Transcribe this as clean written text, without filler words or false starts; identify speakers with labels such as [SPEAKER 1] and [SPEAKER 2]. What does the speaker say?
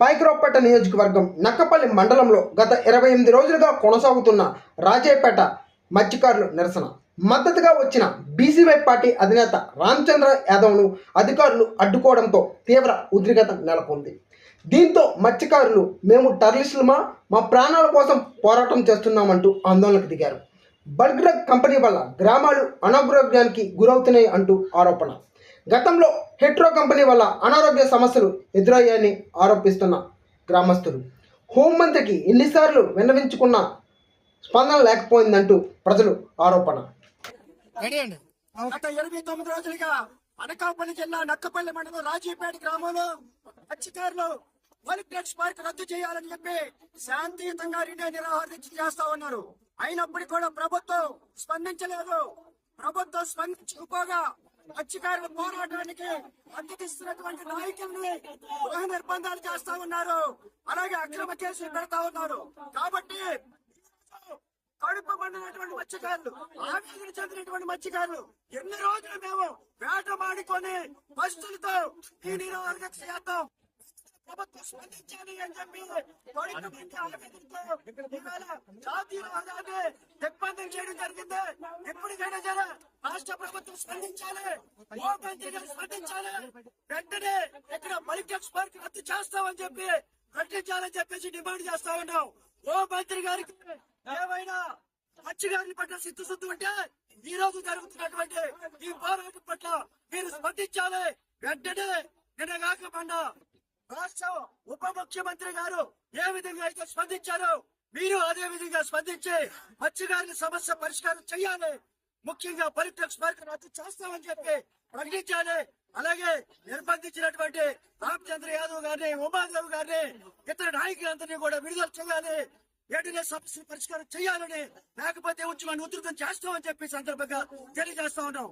[SPEAKER 1] పాయకరావుపేట నియోజకవర్గం నక్కపల్లి మండలంలో గత 28 రోజులుగా కొనసాగుతున్న రాజేపేట మత్స్యకారుల నిరసన మద్దతుగా వచ్చిన బీసీవై పార్టీ అధినేత రామచంద్ర యాదవ్ను అధికారులు అడ్డుకోవడంతో తీవ్ర ఉద్రిక్తత నెలకొంది. దీంతో మత్స్యకారులు మేము టెర్రరిస్టులమా, మా ప్రాణాల కోసం పోరాటం చేస్తున్నామంటూ ఆందోళనకు దిగారు. బల్క్ డ్రగ్ కంపెనీ వల్ల గ్రామాలు అనారోగ్యానికి గురవుతున్నాయి అంటూ ఆరోపణ. గతంలో హెట్రో కంపెనీ వల్ల అనారోగ్య సమస్యలు ఎదురయ్యాయని ఆరోపిస్తున్న గ్రామస్తులు. హోంమంత్రికి ఎన్నిసార్లు విన్నవించుకున్నా స్పందన లేకపోయిందంటూ ప్రజలు ఆరోపణ.
[SPEAKER 2] గత 29 రోజులుగా అనకాపల్లి జిల్లా నక్కపల్లి మండలం రాజీపేట గ్రామంలో మత్స్యకారులు బల్క్ డ్రగ్స్ పార్క్ రద్దు చేయాలని చెప్పి శాంతియుతంగా నిరాహార దీక్ష చేస్తా ఉన్నారు. అయినప్పటికీ కూడా ప్రభుత్వం స్పందించలేదు. ప్రభుత్వం స్పందించకపోగా మత్స్యకారుల పోరాటానికి మద్దతిస్తున్నటువంటి నాయకుల్ని గృహ నిర్బంధాలు చేస్తా ఉన్నారు. అలాగే అక్రమ కేసులు పెడతా ఉన్నారు. కాబట్టి కడుపు మండినటువంటి మత్స్యకారులు, ఆవేదన చెందినటువంటి మత్స్యకారులు ఎన్ని రోజులు మేము వేట మాడుకొని పస్తులతో ఈ నిరాహార దీక్ష చేద్దాం, ప్రభుత్వం స్పందించాలి అని చెప్పి జాతీయ రహదారిని దిగ్బంధం చేయడం జరిగింది. ఎప్పటికైనా సరే రాష్ట్ర ప్రభుత్వం స్పందించాలి, స్పందించాలి. వెంటనే ఇక్కడ బల్క్ డ్రగ్స్ పార్క్ రద్దు చేస్తామని చెప్పి ప్రకటించాలని చెప్పేసి డిమాండ్ చేస్తా ఉన్నాం. ఓ మంత్రి గారికి ఏమైనా మత్స్యకారుల పట్ల సిద్ధశుద్ధి ఉంటే ఈ రోజు జరుగుతున్నటువంటి ఈ పోరాటం పట్ల మీరు స్పందించాలి. వెంటనే నిన్నగాకుండా రాష్ట్ర ఉప ముఖ్యమంత్రి గారు ఏ విధంగా అయితే స్పందించారో మీరు అదే విధంగా స్పందించి మత్స్యకారుల సమస్య పరిష్కారం చేయాలి. ముఖ్యంగా బల్క్ డ్రగ్స్ పార్క్ రద్దు చేస్తామని చెప్పి ప్రకటించాలి. అలాగే నిర్బంధించినటువంటి రామచంద్ర యాదవ్ గారిని, ఉమాదేవ్ గారిని, ఇతర నాయకులందరినీ కూడా విడుదల చేయాలి. వెంటనే సమస్య పరిష్కారం చేయాలని, లేకపోతే ఉద్యమాన్ని ఉధృతం చేస్తామని చెప్పి సందర్భంగా తెలియజేస్తా ఉన్నాం.